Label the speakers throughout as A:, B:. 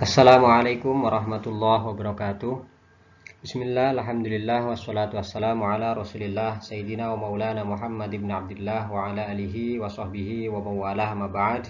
A: Assalamualaikum warahmatullahi wabarakatuh. Bismillah, alhamdulillah, wassalatu wassalamu ala rasulillah Sayyidina wa maulana Muhammad ibn Abdullah wa ala alihi wa sahbihi wa mawalah ma ba'd.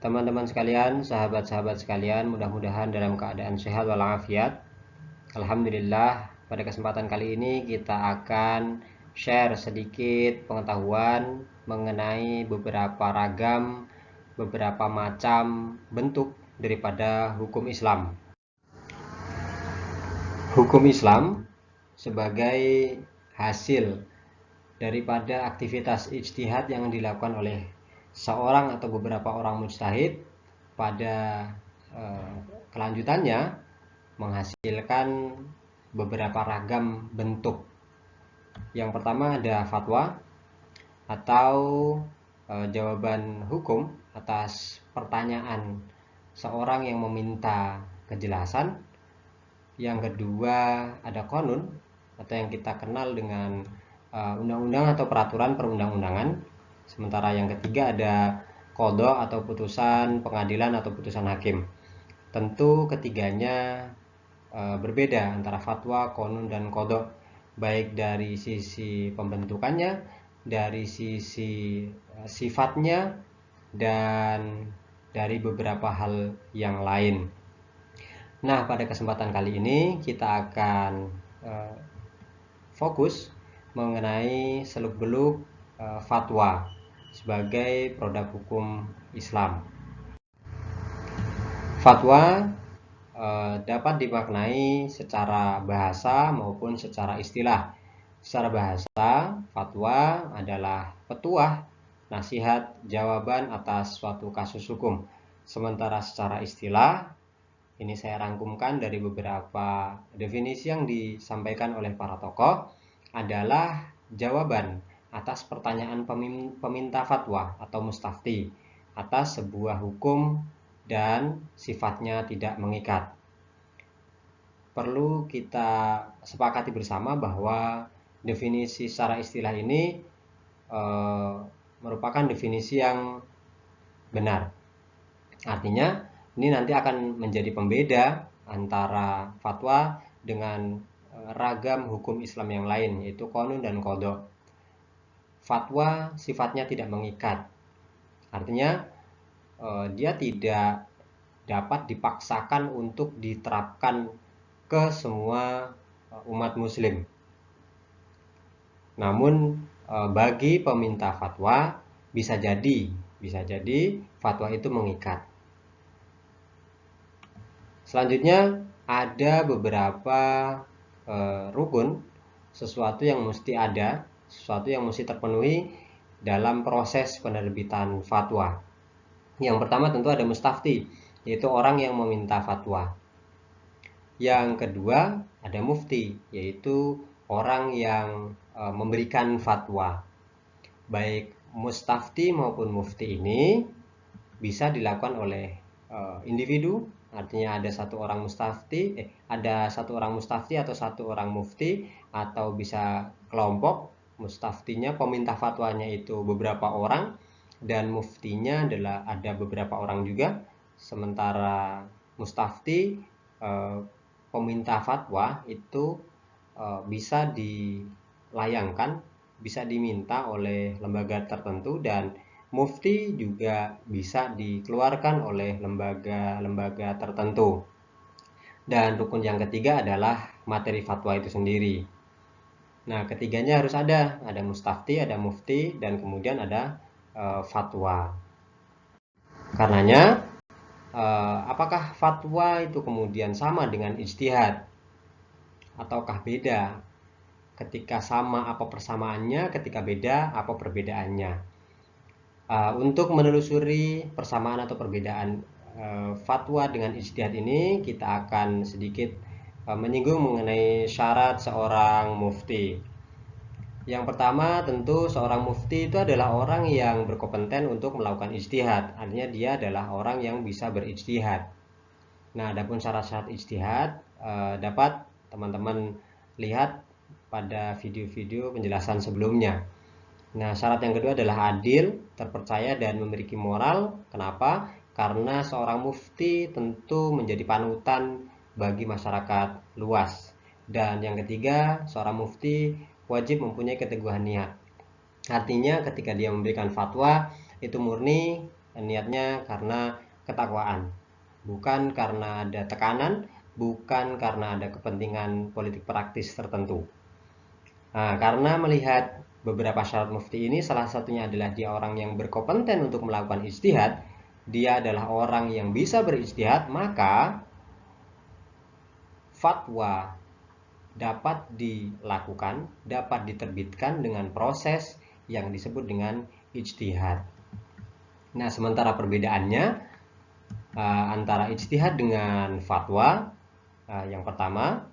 A: Teman-teman sekalian, sahabat-sahabat sekalian, mudah-mudahan dalam keadaan sehat walafiat. Alhamdulillah, pada kesempatan kali ini kita akan share sedikit pengetahuan mengenai beberapa macam bentuk daripada hukum Islam. Hukum Islam sebagai hasil daripada aktivitas ijtihad yang dilakukan oleh seorang atau beberapa orang mujtahid pada kelanjutannya menghasilkan beberapa ragam bentuk. Yang pertama ada fatwa atau jawaban hukum atas pertanyaan seorang yang meminta kejelasan. Yang kedua ada qanun atau yang kita kenal dengan undang-undang atau peraturan perundang-undangan. Sementara yang ketiga ada qadha atau putusan pengadilan atau putusan hakim. Tentu ketiganya berbeda antara fatwa, qanun dan qadha, baik dari sisi pembentukannya, dari sisi sifatnya, dan dari beberapa hal yang lain. Nah, pada kesempatan kali ini kita akan fokus mengenai seluk-beluk fatwa sebagai produk hukum Islam. Fatwa dapat dimaknai secara bahasa maupun secara istilah. Secara bahasa, fatwa adalah petuah, nasihat, jawaban atas suatu kasus hukum. Sementara secara istilah, ini saya rangkumkan dari beberapa definisi yang disampaikan oleh para tokoh, adalah jawaban atas pertanyaan peminta fatwa atau mustafti atas sebuah hukum dan sifatnya tidak mengikat. Perlu kita sepakati bersama bahwa definisi secara istilah ini merupakan definisi yang benar. Artinya ini nanti akan menjadi pembeda antara fatwa dengan ragam hukum Islam yang lain, yaitu qanun dan qadha. Fatwa sifatnya tidak mengikat. Artinya dia tidak dapat dipaksakan untuk diterapkan ke semua umat muslim. Namun bagi peminta fatwa bisa jadi fatwa itu mengikat. Selanjutnya ada beberapa rukun, sesuatu yang mesti ada, sesuatu yang mesti terpenuhi dalam proses penerbitan fatwa. Yang pertama tentu ada mustafti, yaitu orang yang meminta fatwa. Yang kedua ada mufti, yaitu orang yang memberikan fatwa. Baik mustafti maupun mufti ini bisa dilakukan oleh individu. Artinya ada satu orang mustafti atau satu orang mufti, atau bisa kelompok. Mustaftinya, peminta fatwanya itu beberapa orang, dan muftinya adalah ada beberapa orang juga. Sementara mustafti, peminta fatwa itu bisa dilayangkan, bisa diminta oleh lembaga tertentu, dan mufti juga bisa dikeluarkan oleh lembaga-lembaga tertentu. Dan rukun yang ketiga adalah materi fatwa itu sendiri. Nah, ketiganya harus ada mustafti, ada mufti, dan kemudian ada fatwa. Karenanya, apakah fatwa itu kemudian sama dengan ijtihad ataukah beda? Ketika sama apa persamaannya, ketika beda apa perbedaannya? Untuk menelusuri persamaan atau perbedaan fatwa dengan ijtihad ini, kita akan sedikit menyinggung mengenai syarat seorang mufti. Yang pertama, tentu seorang mufti itu adalah orang yang berkompeten untuk melakukan ijtihad. Artinya dia adalah orang yang bisa berijtihad. Nah, adapun syarat-syarat ijtihad dapat teman-teman lihat pada video-video penjelasan sebelumnya. Nah, syarat yang kedua adalah adil, terpercaya, dan memiliki moral. Kenapa? karena seorang mufti tentu menjadi panutan bagi masyarakat luas. Dan yang ketiga, seorang mufti wajib mempunyai keteguhan niat. Artinya ketika dia memberikan fatwa, itu murni niatnya karena ketakwaan, bukan karena ada tekanan, bukan karena ada kepentingan politik praktis tertentu. Nah, karena melihat beberapa syarat mufti ini, salah satunya adalah dia orang yang berkompeten untuk melakukan ijtihad, dia adalah orang yang bisa berijtihad, maka fatwa dapat dilakukan, dapat diterbitkan dengan proses yang disebut dengan ijtihad. Nah, sementara perbedaannya antara ijtihad dengan fatwa, yang pertama,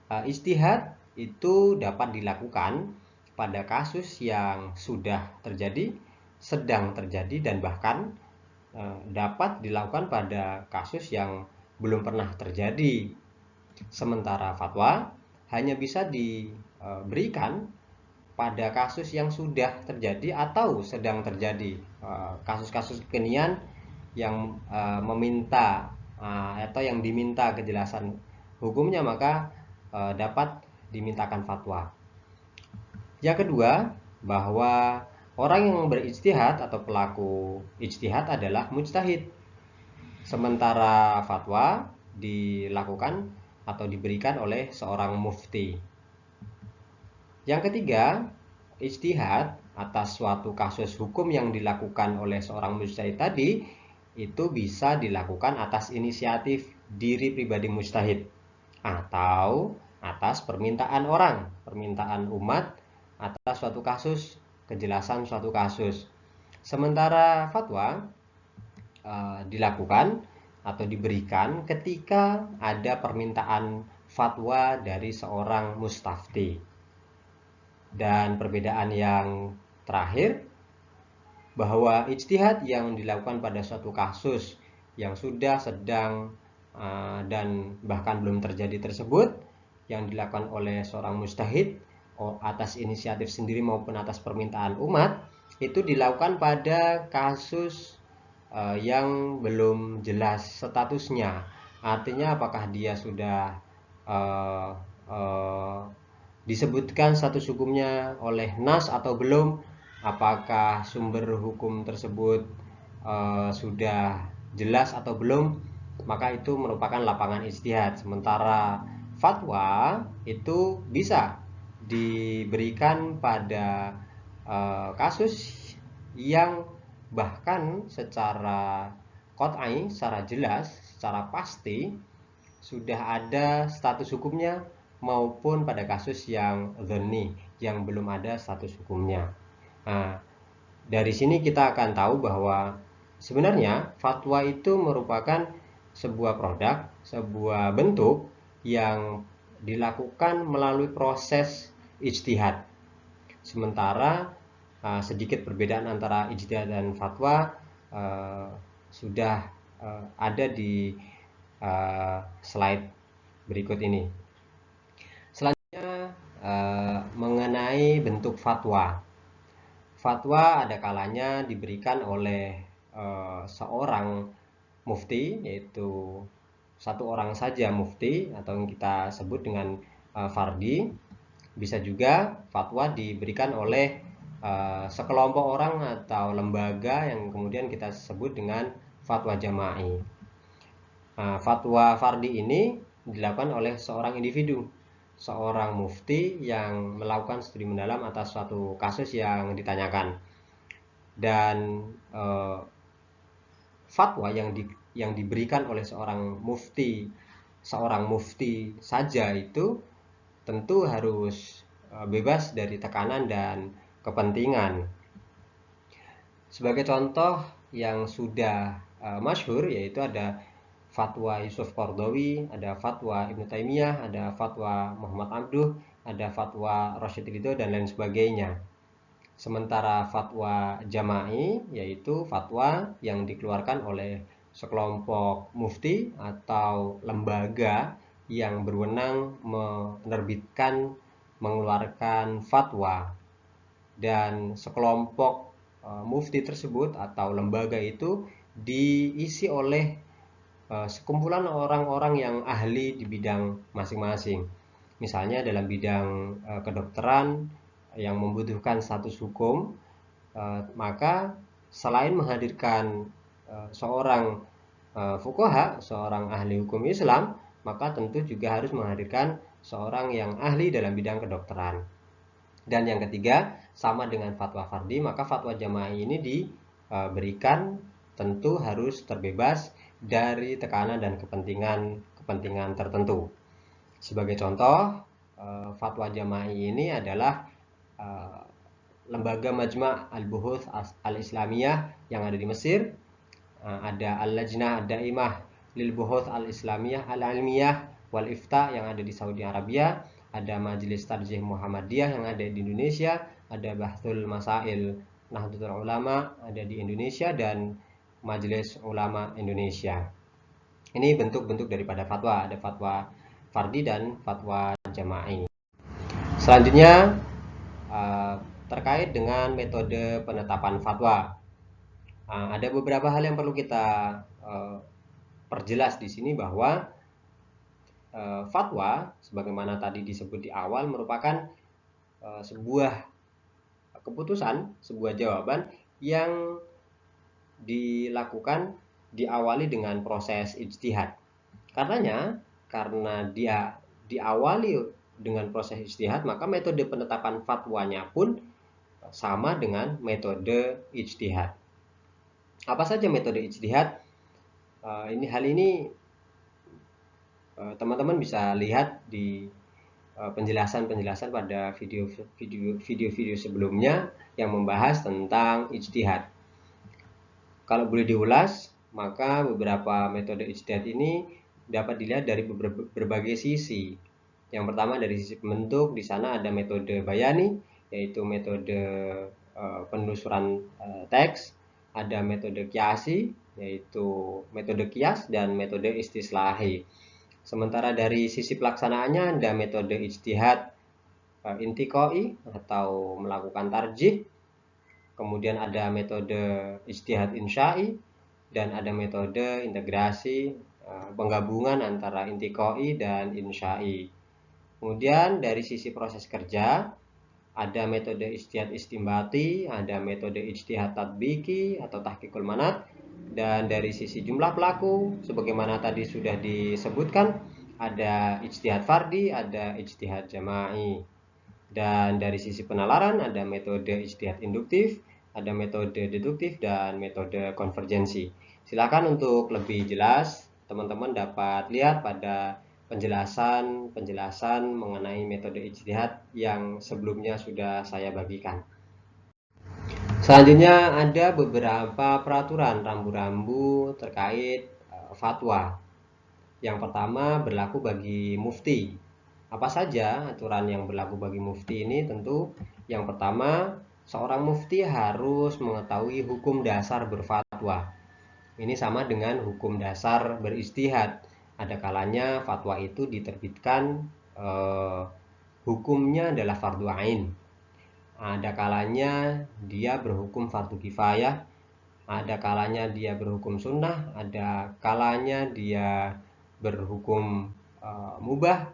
A: ijtihad itu dapat dilakukan pada kasus yang sudah terjadi, sedang terjadi, dan bahkan dapat dilakukan pada kasus yang belum pernah terjadi. Sementara fatwa hanya bisa diberikan pada kasus yang sudah terjadi atau sedang terjadi. Kasus-kasus kekinian yang meminta atau yang diminta kejelasan hukumnya, maka dapat dimintakan fatwa. Yang kedua, bahwa orang yang berijtihad atau pelaku ijtihad adalah mujtahid. Sementara fatwa dilakukan atau diberikan oleh seorang mufti. Yang ketiga, ijtihad atas suatu kasus hukum yang dilakukan oleh seorang mujtahid tadi itu bisa dilakukan atas inisiatif diri pribadi mujtahid atau atas permintaan orang, permintaan umat atas suatu kasus, kejelasan suatu kasus. Sementara fatwa dilakukan atau diberikan ketika ada permintaan fatwa dari seorang mustafti. Dan perbedaan yang terakhir, bahwa ijtihad yang dilakukan pada suatu kasus yang sudah, sedang, dan bahkan belum terjadi tersebut, yang dilakukan oleh seorang mujtahid atas inisiatif sendiri maupun atas permintaan umat, itu dilakukan pada kasus yang belum jelas statusnya. Artinya apakah dia sudah disebutkan status hukumnya oleh nas atau belum, apakah sumber hukum tersebut sudah jelas atau belum, maka itu merupakan lapangan ijtihad. Sementara fatwa itu bisa diberikan pada kasus yang bahkan secara qat'i, secara jelas, secara pasti sudah ada status hukumnya, maupun pada kasus yang dzanni, yang belum ada status hukumnya. Nah, dari sini kita akan tahu bahwa sebenarnya fatwa itu merupakan sebuah produk, sebuah bentuk yang dilakukan melalui proses ijtihad. Sementara sedikit perbedaan antara ijtihad dan fatwa sudah ada di slide berikut ini. Selanjutnya mengenai bentuk fatwa. Fatwa ada kalanya diberikan oleh seorang mufti, yaitu satu orang saja mufti atau yang kita sebut dengan fardi. Bisa juga fatwa diberikan oleh sekelompok orang atau lembaga yang kemudian kita sebut dengan fatwa jama'i. Fatwa fardi ini dilakukan oleh seorang individu, seorang mufti yang melakukan studi mendalam atas suatu kasus yang ditanyakan. Dan fatwa yang diberikan oleh seorang mufti saja itu tentu harus bebas dari tekanan dan kepentingan. Sebagai contoh yang sudah masyhur, yaitu ada fatwa Yusuf Qaradawi, ada fatwa Ibnu Taimiyah, ada fatwa Muhammad Abduh, ada fatwa Rasyid Ridho, dan lain sebagainya. Sementara fatwa jama'i yaitu fatwa yang dikeluarkan oleh sekelompok mufti atau lembaga yang berwenang menerbitkan, mengeluarkan fatwa, dan sekelompok mufti tersebut atau lembaga itu diisi oleh sekumpulan orang-orang yang ahli di bidang masing-masing. Misalnya dalam bidang kedokteran yang membutuhkan status hukum, maka selain menghadirkan seorang fuqaha, seorang ahli hukum Islam, maka tentu juga harus menghadirkan seorang yang ahli dalam bidang kedokteran. Dan yang ketiga, sama dengan fatwa fardhi, maka fatwa jamaah ini diberikan tentu harus terbebas dari tekanan dan kepentingan tertentu. Sebagai contoh, fatwa jamaah ini adalah lembaga Majma' al-Buhuth al-Islamiyah yang ada di Mesir, ada Al-Lajnah Daimah lil Buhuth al-Islamiyah al-Ilmiyah wal Ifta yang ada di Saudi Arabia, ada Majelis Tarjih Muhammadiyah yang ada di Indonesia, ada Bahthul Masail Nahdlatul Ulama ada di Indonesia, dan Majelis Ulama Indonesia. Ini bentuk-bentuk daripada fatwa, ada fatwa fardhi dan fatwa jama'i. Selanjutnya terkait dengan metode penetapan fatwa. Ada beberapa hal yang perlu kita perjelas di sini bahwa fatwa sebagaimana tadi disebut di awal merupakan sebuah keputusan, sebuah jawaban yang dilakukan diawali dengan proses ijtihad. Karena dia diawali dengan proses ijtihad, maka metode penetapan fatwanya pun sama dengan metode ijtihad. Apa saja metode ijtihad? Hal ini teman-teman bisa lihat di penjelasan-penjelasan pada video-video sebelumnya yang membahas tentang ijtihad. Kalau boleh diulas, maka beberapa metode ijtihad ini dapat dilihat dari berbagai sisi. Yang pertama dari sisi pembentuk, di sana ada metode bayani, yaitu metode penelusuran teks, ada metode kiasi, yaitu metode kias, dan metode istislahi. Sementara dari sisi pelaksanaannya ada metode ijtihad intiqai atau melakukan tarjih, kemudian ada metode ijtihad insya'i, dan ada metode integrasi penggabungan antara intiqai dan insya'i. Kemudian dari sisi proses kerja ada metode ijtihad istimbati, ada metode ijtihad tatbiki atau tahqiqul manat, dan dari sisi jumlah pelaku sebagaimana tadi sudah disebutkan ada ijtihad fardhi, ada ijtihad jama'i. Dan dari sisi penalaran ada metode ijtihad induktif, ada metode deduktif, dan metode konvergensi. Silakan untuk lebih jelas teman-teman dapat lihat pada penjelasan mengenai metode ijtihad yang sebelumnya sudah saya bagikan. Selanjutnya ada beberapa peraturan rambu-rambu terkait fatwa. Yang pertama berlaku bagi mufti. Apa saja aturan yang berlaku bagi mufti ini? Tentu yang pertama, seorang mufti harus mengetahui hukum dasar berfatwa. Ini sama dengan hukum dasar beristihad. Ada kalanya fatwa itu diterbitkan hukumnya adalah fardu ain. Ada kalanya dia berhukum fardu kifayah. Ada kalanya dia berhukum sunnah. Ada kalanya dia berhukum mubah,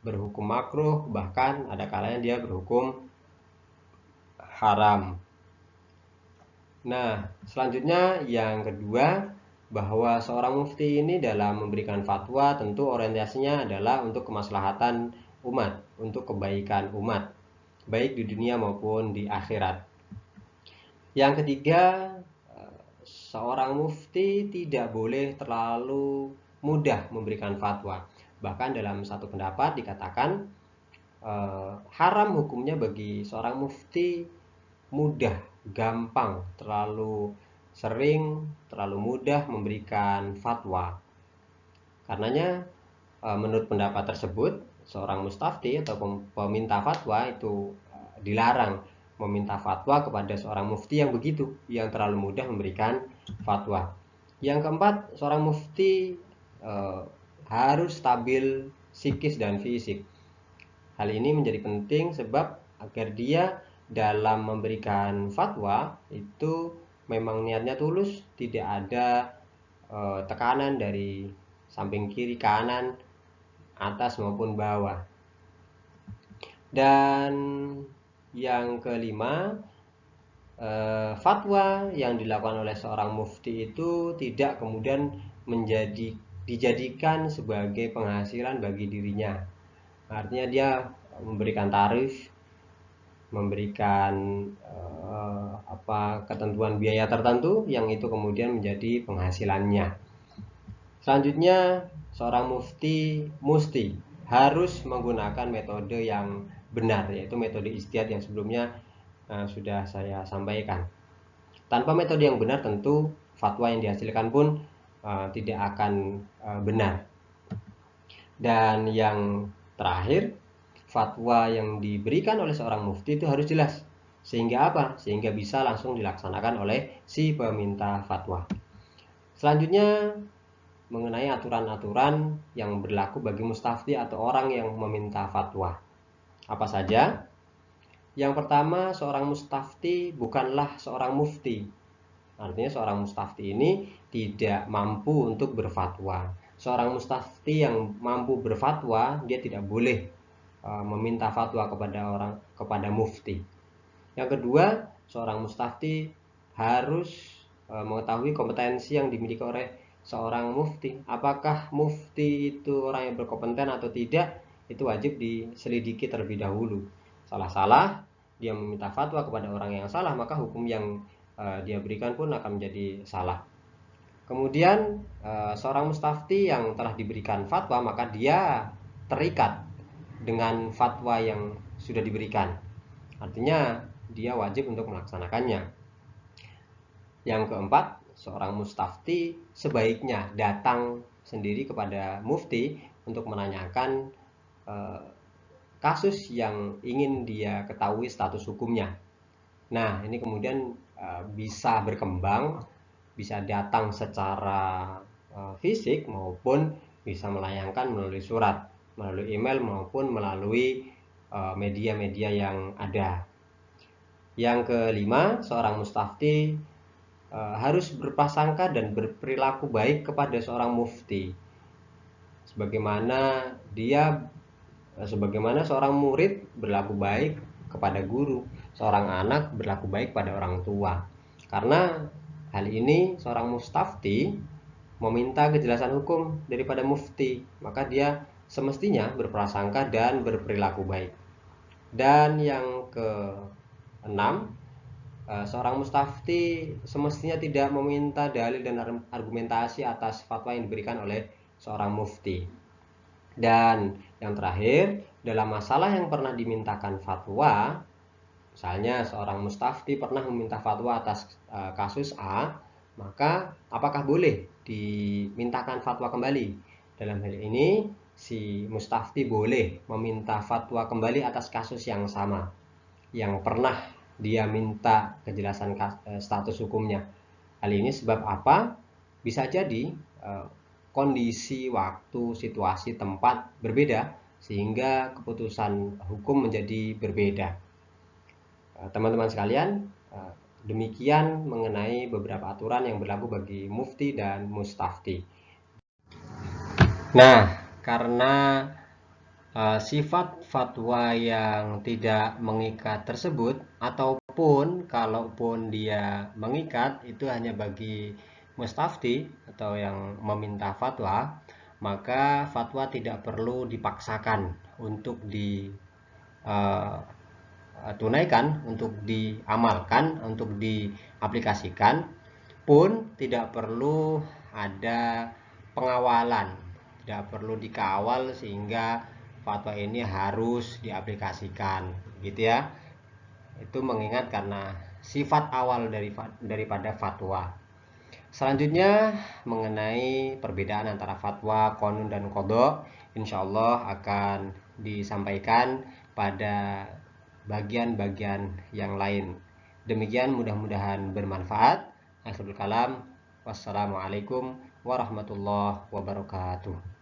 A: berhukum makruh, bahkan ada kalanya dia berhukum haram. Nah, selanjutnya yang kedua, bahwa seorang mufti ini dalam memberikan fatwa tentu orientasinya adalah untuk kemaslahatan umat, untuk kebaikan umat, baik di dunia maupun di akhirat. Yang ketiga, seorang mufti tidak boleh terlalu mudah memberikan fatwa. Bahkan dalam satu pendapat dikatakan haram hukumnya bagi seorang mufti mudah, gampang, terlalu sering, terlalu mudah memberikan fatwa. Karenanya menurut pendapat tersebut, seorang mustafti atau peminta fatwa itu dilarang meminta fatwa kepada seorang mufti yang begitu, yang terlalu mudah memberikan fatwa. Yang keempat, seorang mufti harus stabil psikis dan fisik. Hal ini menjadi penting sebab agar dia dalam memberikan fatwa itu memang niatnya tulus, tidak ada tekanan dari samping kiri, kanan, atas maupun bawah. Dan yang kelima, fatwa yang dilakukan oleh seorang mufti itu tidak kemudian dijadikan sebagai penghasilan bagi dirinya. Artinya dia memberikan tarif, memberikan ketentuan biaya tertentu yang itu kemudian menjadi penghasilannya. Selanjutnya, seorang mufti harus menggunakan metode yang benar, yaitu metode ijtihad yang sebelumnya sudah saya sampaikan. Tanpa metode yang benar tentu fatwa yang dihasilkan pun tidak akan benar. Dan yang terakhir, fatwa yang diberikan oleh seorang mufti itu harus jelas. Sehingga apa? Sehingga bisa langsung dilaksanakan oleh si peminta fatwa. Selanjutnya, mengenai aturan-aturan yang berlaku bagi mustafti atau orang yang meminta fatwa. Apa saja? Yang pertama, seorang mustafti bukanlah seorang mufti. Artinya seorang mustafti ini tidak mampu untuk berfatwa. Seorang mustafti yang mampu berfatwa, dia tidak boleh meminta fatwa kepada mufti. Yang kedua, seorang mustafti harus mengetahui kompetensi yang dimiliki oleh seorang mufti. Apakah mufti itu orang yang berkompeten atau tidak, itu wajib diselidiki terlebih dahulu. Salah-salah dia meminta fatwa kepada orang yang salah, maka hukum yang dia berikan pun akan menjadi salah. Kemudian seorang mustafti yang telah diberikan fatwa, maka dia terikat dengan fatwa yang sudah diberikan. Artinya dia wajib untuk melaksanakannya. Yang keempat, seorang mustafti sebaiknya datang sendiri kepada mufti untuk menanyakan kasus yang ingin dia ketahui status hukumnya. Nah, ini kemudian bisa berkembang, bisa datang secara fisik maupun bisa melayangkan melalui surat, melalui email maupun melalui media-media yang ada. Yang kelima, seorang mustafti harus berprasangka dan berperilaku baik kepada seorang mufti. Sebagaimana seorang murid berlaku baik kepada guru, seorang anak berlaku baik pada orang tua. Karena hal ini seorang mustafti meminta kejelasan hukum daripada mufti, maka dia semestinya berprasangka dan berperilaku baik. Dan yang keenam, seorang mustafti semestinya tidak meminta dalil dan argumentasi atas fatwa yang diberikan oleh seorang mufti. Dan yang terakhir, dalam masalah yang pernah dimintakan fatwa, misalnya seorang mustafti pernah meminta fatwa atas kasus A, maka apakah boleh dimintakan fatwa kembali? Dalam hal ini, si mustafti boleh meminta fatwa kembali atas kasus yang sama, yang pernah dia minta kejelasan status hukumnya. Hal ini sebab apa? Bisa jadi kondisi, waktu, situasi, tempat berbeda sehingga keputusan hukum menjadi berbeda. Teman-teman sekalian, demikian mengenai beberapa aturan yang berlaku bagi mufti dan mustafti. Nah, karena sifat fatwa yang tidak mengikat tersebut, ataupun kalaupun dia mengikat itu hanya bagi mustafti atau yang meminta fatwa, maka fatwa tidak perlu dipaksakan untuk ditunaikan, untuk diamalkan, untuk diaplikasikan, pun tidak perlu ada pengawalan, tidak perlu dikawal sehingga fatwa ini harus diaplikasikan, gitu ya. Itu mengingat karena sifat awal daripada fatwa. Selanjutnya mengenai perbedaan antara fatwa, qanun dan qadha, insyaallah akan disampaikan pada bagian-bagian yang lain. Demikian, mudah-mudahan bermanfaat. Akhirul kalam, wassalamualaikum warahmatullahi wabarakatuh.